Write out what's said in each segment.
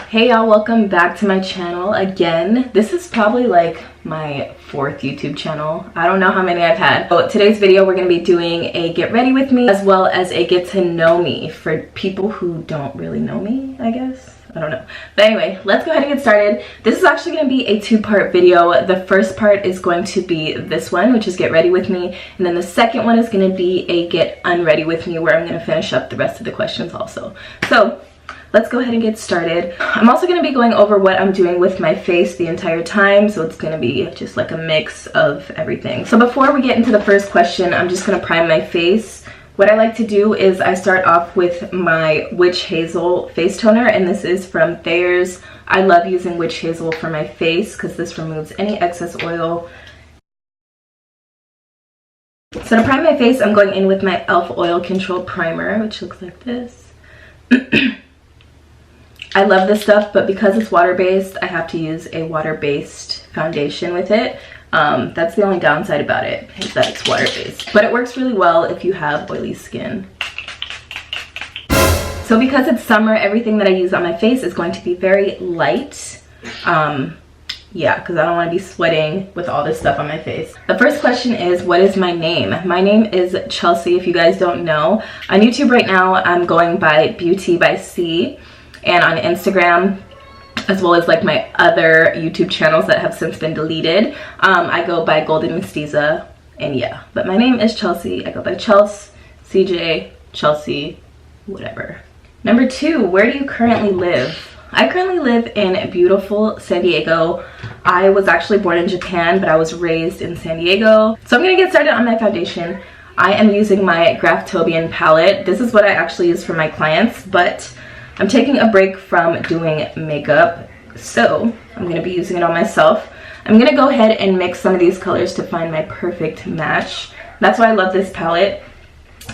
Hey y'all, welcome back to my channel again. This is probably like my 4th YouTube channel. I don't know how many I've had. But today's video we're going to be doing a get ready with me as well as a get to know me for people who don't really know me, I guess. I don't know. But anyway, let's go ahead and get started. This is actually going to be a 2-part video. The first part is going to be this one, which is get ready with me. And then the second one is going to be a get unready with me, where I'm going to finish up the rest of the questions also. So let's go ahead and get started. I'm also going to be going over what I'm doing with my face the entire time, so it's going to be just like a mix of everything. So before we get into the first question, I'm just going to prime my face. What I like to do is I start off with my Witch Hazel face toner, and this is from Thayer's. I love using Witch Hazel for my face because this removes any excess oil. So to prime my face, I'm going in with my e.l.f. Oil Control Primer, which looks like this. I love this stuff, but because it's water-based, I have to use a water-based foundation with it. That's the only downside about it, is that it's water-based. But it works really well if you have oily skin. So because it's summer, everything that I use on my face is going to be very light. Yeah, because I don't want to be sweating with all this stuff on my face. The first question is, what is my name? My name is Chelsea, if you guys don't know. On YouTube right now, I'm going by Beauty by C. And on Instagram, as well as like my other YouTube channels that have since been deleted, I go by Golden Mestiza. And yeah, but my name is Chelsea. I go by Chels, CJ, Chelsea, whatever. Number 2, where do you currently live? I currently live in beautiful San Diego. I was actually born in Japan, but I was raised in San Diego. So I'm gonna get started on my foundation. I am using my Graftobian palette. This is what I actually use for my clients, but I'm taking a break from doing makeup, so I'm going to be using it on myself. I'm going to go ahead and mix some of these colors to find my perfect match. That's why I love this palette,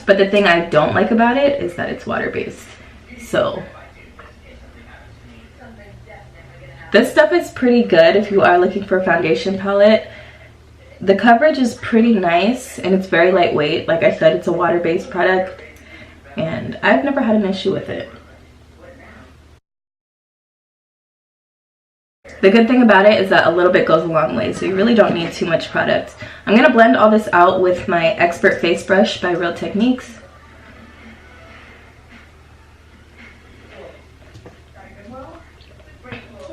but the thing I don't like about it is that it's water-based. So this stuff is pretty good if you are looking for a foundation palette. The coverage is pretty nice, and it's very lightweight. Like I said, it's a water-based product, and I've never had an issue with it. The good thing about it is that a little bit goes a long way, so you really don't need too much product. I'm going to blend all this out with my Expert Face Brush by Real Techniques.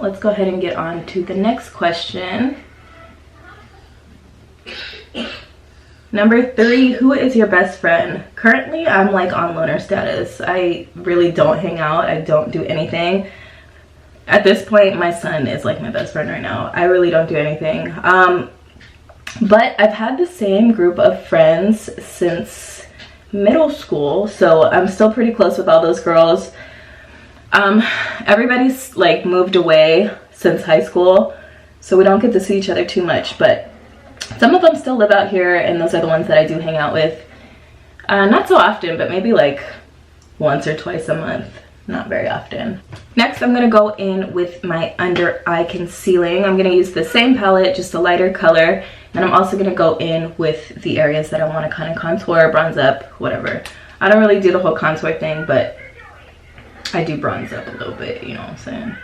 Let's go ahead and get on to the next question. Number 3, who is your best friend? Currently, I'm like on loner status. I really don't hang out. I don't do anything. At this point, my son is like my best friend right now. I really don't do anything. But I've had the same group of friends since middle school, so I'm still pretty close with all those girls. Everybody's like moved away since high school, so we don't get to see each other too much, but some of them still live out here, and those are the ones that I do hang out with. Not so often, but maybe like once or twice a month. Not very often. Next, I'm going to go in with my under eye concealing. I'm going to use the same palette, just a lighter color. And I'm also going to go in with the areas that I want to kind of contour, bronze up, whatever. I don't really do the whole contour thing, but I do bronze up a little bit, you know what I'm saying?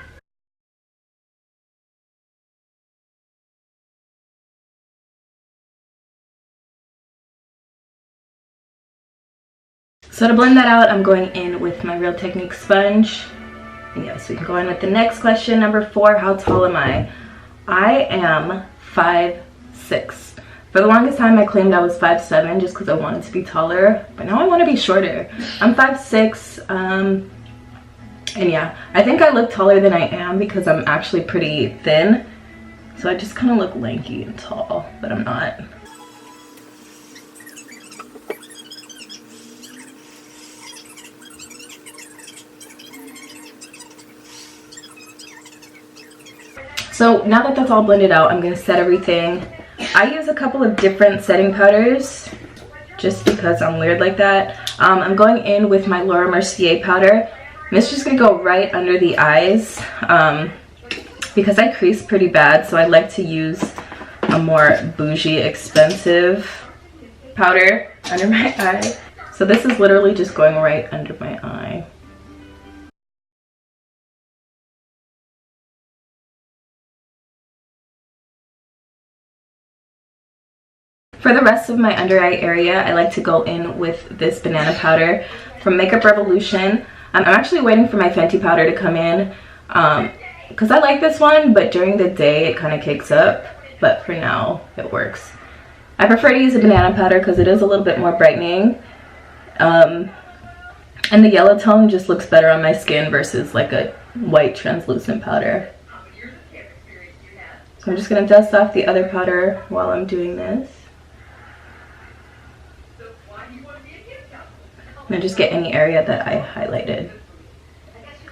So to blend that out, I'm going in with my Real Techniques sponge. And yes, we can go in with the next question. Number 4, how tall am I? I am 5'6". For the longest time, I claimed I was 5'7", just because I wanted to be taller. But now I want to be shorter. I'm 5'6", and yeah, I think I look taller than I am because I'm actually pretty thin. So I just kind of look lanky and tall, but I'm not. So now that that's all blended out, I'm going to set everything. I use a couple of different setting powders just because I'm weird like that. I'm going in with my Laura Mercier powder. And it's just going to go right under the eyes because I crease pretty bad, so I like to use a more bougie, expensive powder under my eye. So this is literally just going right under my eye. For the rest of my under eye area, I like to go in with this banana powder from Makeup Revolution. I'm actually waiting for my Fenty powder to come in because I like this one, but during the day it kind of cakes up, but for now it works. I prefer to use a banana powder because it is a little bit more brightening, and the yellow tone just looks better on my skin versus like a white translucent powder. So I'm just going to dust off the other powder while I'm doing this. And just get any area that I highlighted.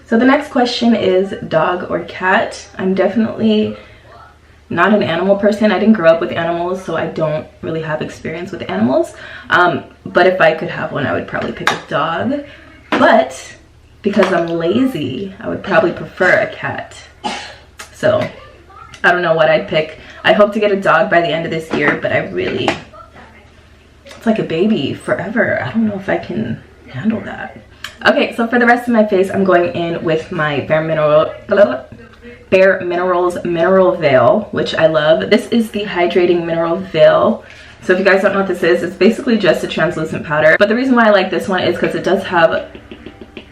So the next question is dog or cat. I'm definitely not an animal person. I didn't grow up with animals, so I don't really have experience with animals. But if I could have one, I would probably pick a dog. But because I'm lazy, I would probably prefer a cat. So I don't know what I'd pick. I hope to get a dog by the end of this year, but it's like a baby forever. I don't know if I can handle that. Okay, so for the rest of my face, I'm going in with my Bare Minerals Mineral Veil, which I love. This is the Hydrating Mineral Veil. So if you guys don't know what this is, it's basically just a translucent powder. But the reason why I like this one is because it does have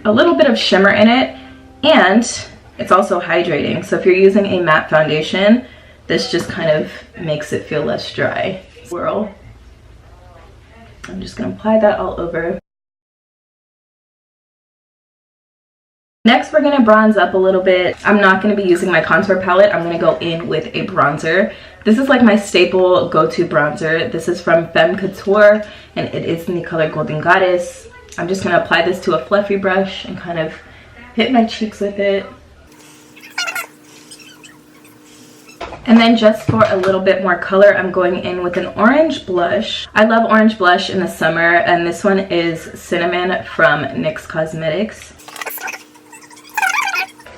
a little bit of shimmer in it, and it's also hydrating. So if you're using a matte foundation, this just kind of makes it feel less dry. Swirl. I'm just going to apply that all over. Next, we're going to bronze up a little bit. I'm not going to be using my contour palette. I'm going to go in with a bronzer. This is like my staple go-to bronzer. This is from Femme Couture, and it is in the color Golden Goddess. I'm just going to apply this to a fluffy brush and kind of hit my cheeks with it. And then just for a little bit more color, I'm going in with an orange blush. I love orange blush in the summer, and this one is Cinnamon from NYX Cosmetics.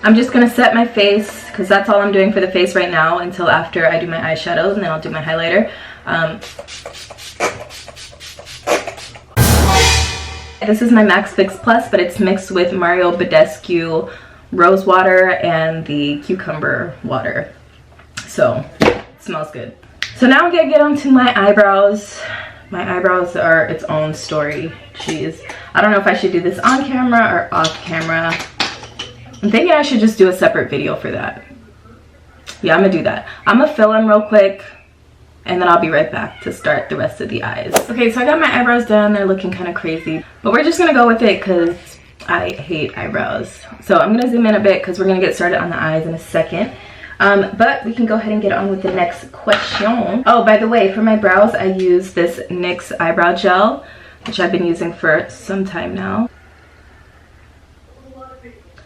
I'm just going to set my face, because that's all I'm doing for the face right now until after I do my eyeshadows, and then I'll do my highlighter. This is my Max Fix Plus, but it's mixed with Mario Badescu Rose Water and the Cucumber Water. So it smells good. So now I'm gonna get onto my eyebrows. My eyebrows are its own story. Jeez, I don't know if I should do this on camera or off camera. I'm thinking I should just do a separate video for that. Yeah, I'm gonna do that. I'm gonna fill them real quick, and then I'll be right back to start the rest of the eyes. Okay, so I got my eyebrows done. They're looking kind of crazy, but we're just gonna go with it because I hate eyebrows. So I'm gonna zoom in a bit because we're gonna get started on the eyes in a second. But we can go ahead and get on with the next question. Oh, by the way, for my brows, I use this NYX Eyebrow Gel, which I've been using for some time now.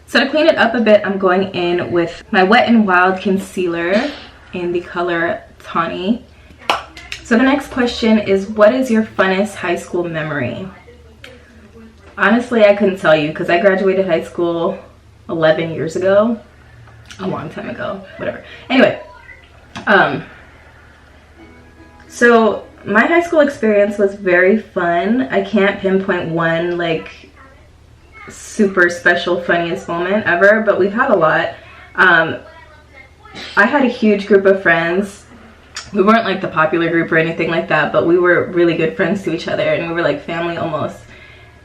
So to clean it up a bit, I'm going in with my Wet n Wild concealer in the color Tawny. So the next question is, what is your funnest high school memory? Honestly, I couldn't tell you because I graduated high school 11 years ago. A long time ago, whatever. Anyway, so my high school experience was very fun. I can't pinpoint one like super special funniest moment ever, but we've had a lot. I had a huge group of friends. We weren't like the popular group or anything like that, but we were really good friends to each other, and we were like family almost.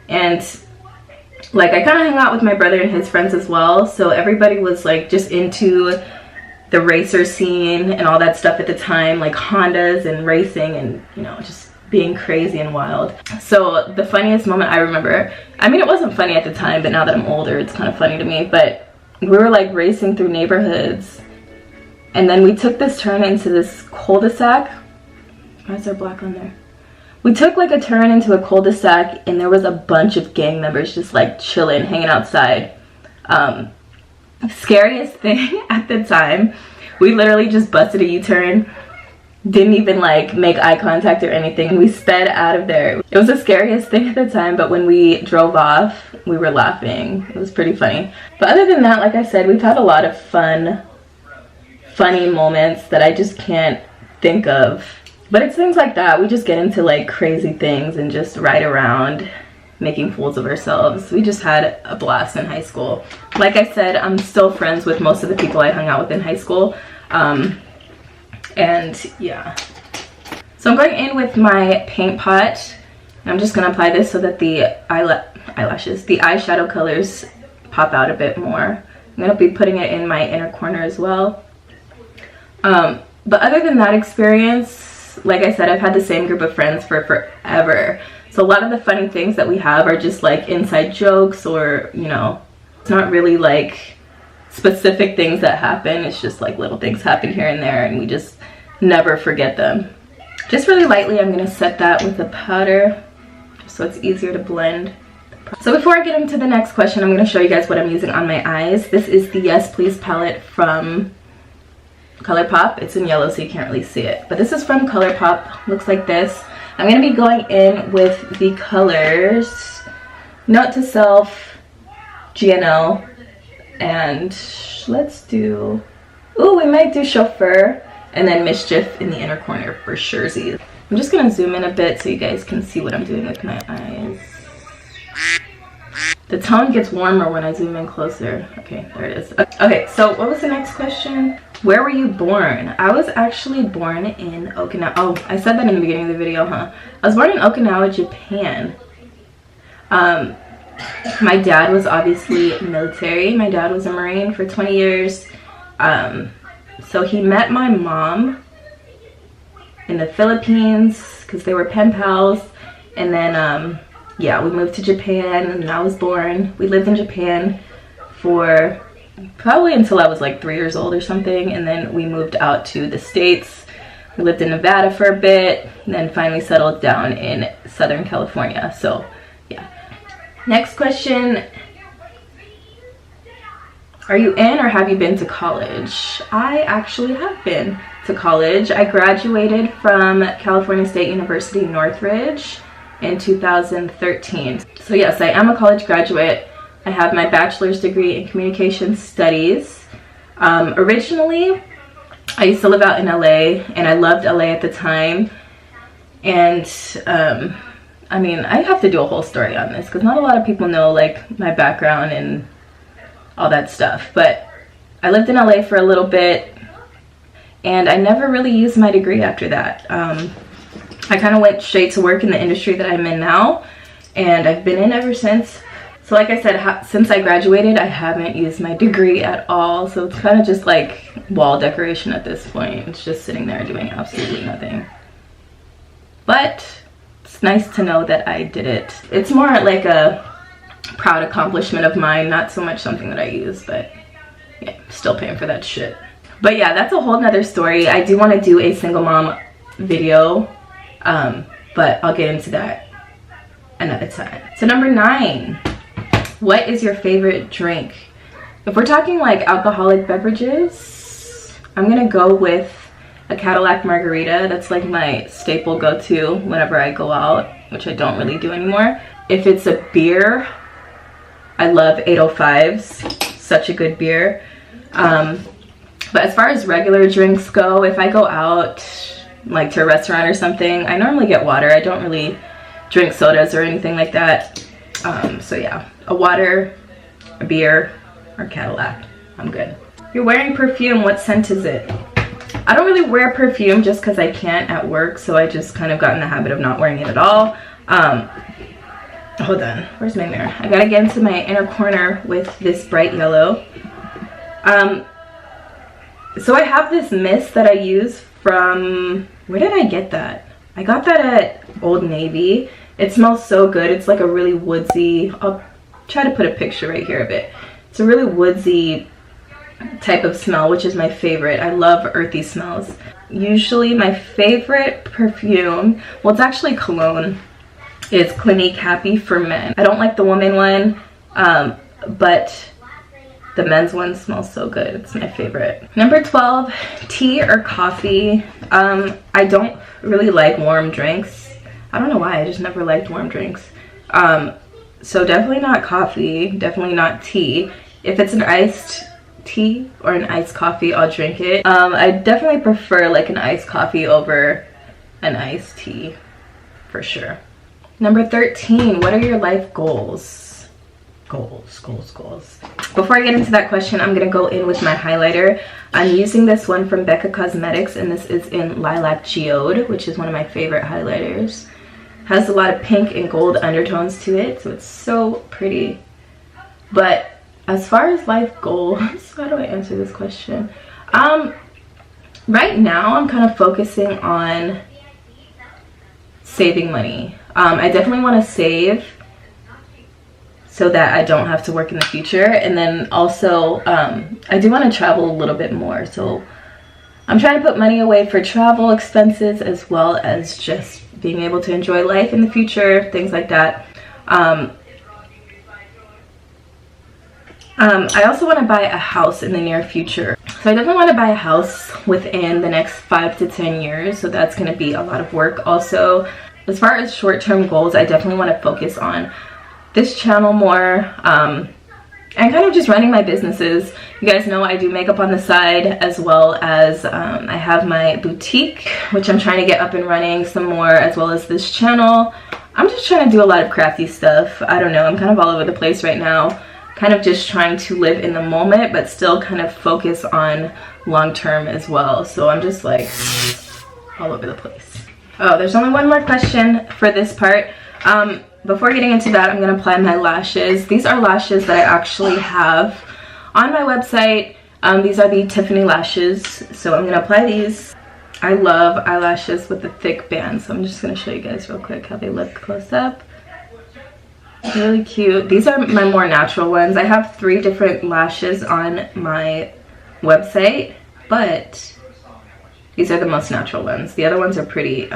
And like I kind of hung out with my brother and his friends as well, so everybody was like just into the racer scene and all that stuff at the time, like Hondas and racing and, you know, just being crazy and wild. So the funniest moment I remember, I mean, it wasn't funny at the time, but now that I'm older, it's kind of funny to me, but we were like racing through neighborhoods, and then we took this turn into this cul-de-sac. Why is there black on there? We took like a turn into a cul-de-sac, and there was a bunch of gang members just like chilling, hanging outside. Scariest thing at the time, we literally just busted a U-turn, didn't even like make eye contact or anything. We sped out of there. It was the scariest thing at the time, but when we drove off, we were laughing. It was pretty funny. But other than that, like I said, we've had a lot of funny moments that I just can't think of. But it's things like that. We just get into like crazy things and just ride around making fools of ourselves. We just had a blast in high school. Like I said, I'm still friends with most of the people I hung out with in high school. And yeah. So I'm going in with my paint pot. I'm just going to apply this so that the eyelashes, the eyeshadow colors pop out a bit more. I'm going to be putting it in my inner corner as well. But other than that experience, like I said, I've had the same group of friends for forever. So a lot of the funny things that we have are just like inside jokes, or, you know, it's not really like specific things that happen. It's just like little things happen here and there, and we just never forget them. Just really lightly, I'm going to set that with the powder just so it's easier to blend. So before I get into the next question, I'm going to show you guys what I'm using on my eyes. This is the Yes Please palette from ColourPop. It's in yellow so you can't really see it, but this is from ColourPop. Looks like this. I'm going to be going in with the colors Note to Self, GNL, and let's do, ooh, we might do Chauffeur, and then Mischief in the inner corner for surezies. I'm just going to zoom in a bit so you guys can see what I'm doing with my eyes. The tone gets warmer when I zoom in closer. Okay, there it is. Okay, so what was the next question? Where were you born? I was actually born in Okinawa. Oh, I said that in the beginning of the video, huh? I was born in Okinawa, Japan. My dad was obviously military. My dad was a Marine for 20 years. So he met my mom in the Philippines because they were pen pals. And then, yeah, we moved to Japan and I was born. We lived in Japan for probably until I was like 3 years old or something. And then we moved out to the States. We lived in Nevada for a bit, and then finally settled down in Southern California. So, yeah. Next question. Are you in or have you been to college? I actually have been to college. I graduated from California State University, Northridge in 2013. So yes, I am a college graduate. I have my bachelor's degree in communication studies. Originally, I used to live out in LA, and I loved LA at the time. And I mean, I have to do a whole story on this because not a lot of people know like my background and all that stuff. But I lived in LA for a little bit, and I never really used my degree after that. I kind of went straight to work in the industry that I'm in now, and I've been in ever since. So like I said, since I graduated, I haven't used my degree at all. So it's kind of just like wall decoration at this point. It's just sitting there doing absolutely nothing. But it's nice to know that I did it. It's more like a proud accomplishment of mine, not so much something that I use, but yeah, still paying for that shit. But yeah, that's a whole nother story. I do want to do a single mom video, but I'll get into that another time. So number 9. What is your favorite drink? If we're talking like alcoholic beverages, I'm gonna go with a Cadillac margarita. That's like my staple go-to whenever I go out, which I don't really do anymore. If it's a beer, I love 805s. Such a good beer. But as far as regular drinks go, if I go out like to a restaurant or something, I normally get water. I don't really drink sodas or anything like that. So yeah, a water, a beer, or Cadillac. I'm good. You're wearing perfume. What scent is it? I don't really wear perfume just because I can't at work, so I just kind of got in the habit of not wearing it at all. Hold on, where's my mirror? I gotta get into my inner corner with this bright yellow. So I have this mist that I use from, where did I get that? I got that at Old Navy. It smells so good. It's like a really woodsy, I'll try to put a picture right here of it. It's a really woodsy type of smell, which is my favorite. I love earthy smells. Usually my favorite perfume, well, it's actually cologne, is Clinique Happy for Men. I don't like the woman one, but the men's one smells so good. It's my favorite. Number 12, tea or coffee? I don't really like warm drinks. I don't know why, I just never liked warm drinks. So definitely not coffee, definitely not tea. If it's an iced tea or an iced coffee, I'll drink it. I definitely prefer like an iced coffee over an iced tea, for sure. Number 13, what are your life goals? Goals. Before I get into that question, I'm gonna go in with my highlighter. I'm using this one from Becca Cosmetics, and this is in Lilac Geode, which is one of my favorite highlighters. Has a lot of pink and gold undertones to it, so it's so pretty. But as far as life goals, how do I answer this question? Right now I'm kind of focusing on saving money. I definitely want to save so that I don't have to work in the future. And then also, I do want to travel a little bit more. So I'm trying to put money away for travel expenses as well as just being able to enjoy life in the future, things like that. I also want to buy a house in the near future. So I definitely want to buy a house within the next 5 to 10 years. So that's going to be a lot of work. Also, as far as short-term goals, I definitely want to focus on this channel more, and kind of just running my businesses. You guys know I do makeup on the side, as well as I have my boutique, which I'm trying to get up and running some more, as well as this channel. I'm just trying to do a lot of crafty stuff. I don't know, I'm kind of all over the place right now. Kind of just trying to live in the moment, but still kind of focus on long term as well. So I'm just like all over the place. Oh, there's only one more question for this part. Before getting into that, I'm going to apply my lashes. These are lashes that I actually have on my website. These are the Tiffany lashes. So I'm going to apply these. I love eyelashes with the thick band. So I'm just going to show you guys real quick how they look close up. Really cute. These are my more natural ones. I have 3 different lashes on my website, but these are the most natural ones. The other ones are pretty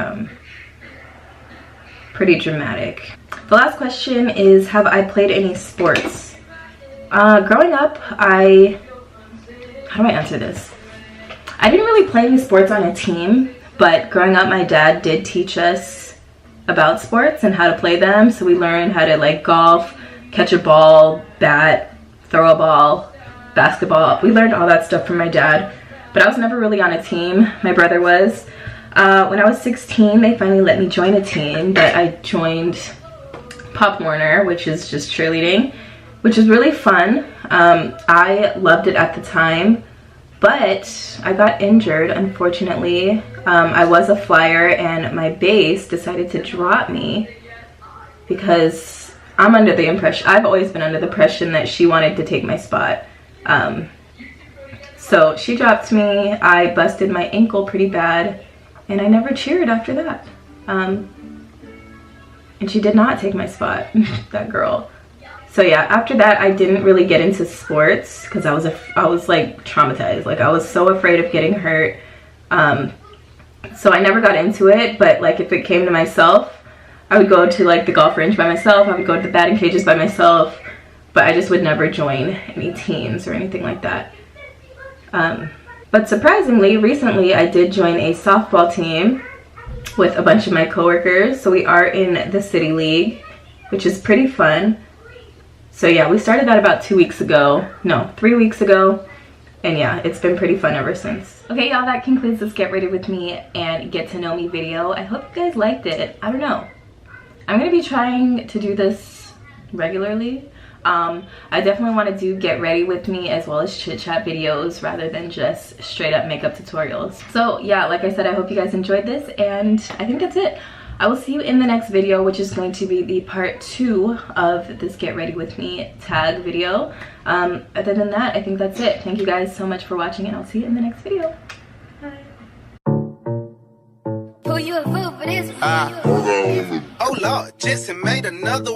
dramatic. The last question is, have I played any sports? Growing up, how do I answer this? I didn't really play any sports on a team, but growing up my dad did teach us about sports and how to play them. So we learned how to like golf, catch a ball, bat, throw a ball, basketball. We learned all that stuff from my dad, but I was never really on a team. My brother was. When I was 16, they finally let me join a team, but I joined Pop Warner, which is just cheerleading, which is really fun. I loved it at the time, but I got injured, unfortunately. I was a flyer and my base decided to drop me because I'm under the impression, I've always been under the impression that she wanted to take my spot. So she dropped me. I busted my ankle pretty bad and I never cheered after that. And she did not take my spot, that girl. So yeah, after that I didn't really get into sports because I was like traumatized. Like I was so afraid of getting hurt. So I never got into it, but like if it came to myself, I would go to like the golf range by myself. I would go to the batting cages by myself, but I just would never join any teams or anything like that. But surprisingly, recently I did join a softball team with a bunch of my coworkers. So we are in the City League, which is pretty fun. So yeah, we started that about 2 weeks ago. No, 3 weeks ago. And yeah, it's been pretty fun ever since. Okay, y'all, that concludes this Get Ready With Me and Get to Know Me video. I hope you guys liked it. I don't know. I'm going to be trying to do this regularly. I definitely want to do Get Ready With Me as well as chit chat videos rather than just straight up makeup tutorials. So yeah, like I said, I hope you guys enjoyed this, and I think that's it. I will see you in the next video, which is going to be the part 2 of this Get Ready With Me tag video. Other than that, I think that's it. Thank you guys so much for watching, and I'll see you in the next video. Bye. Oh Lord, Jesse made another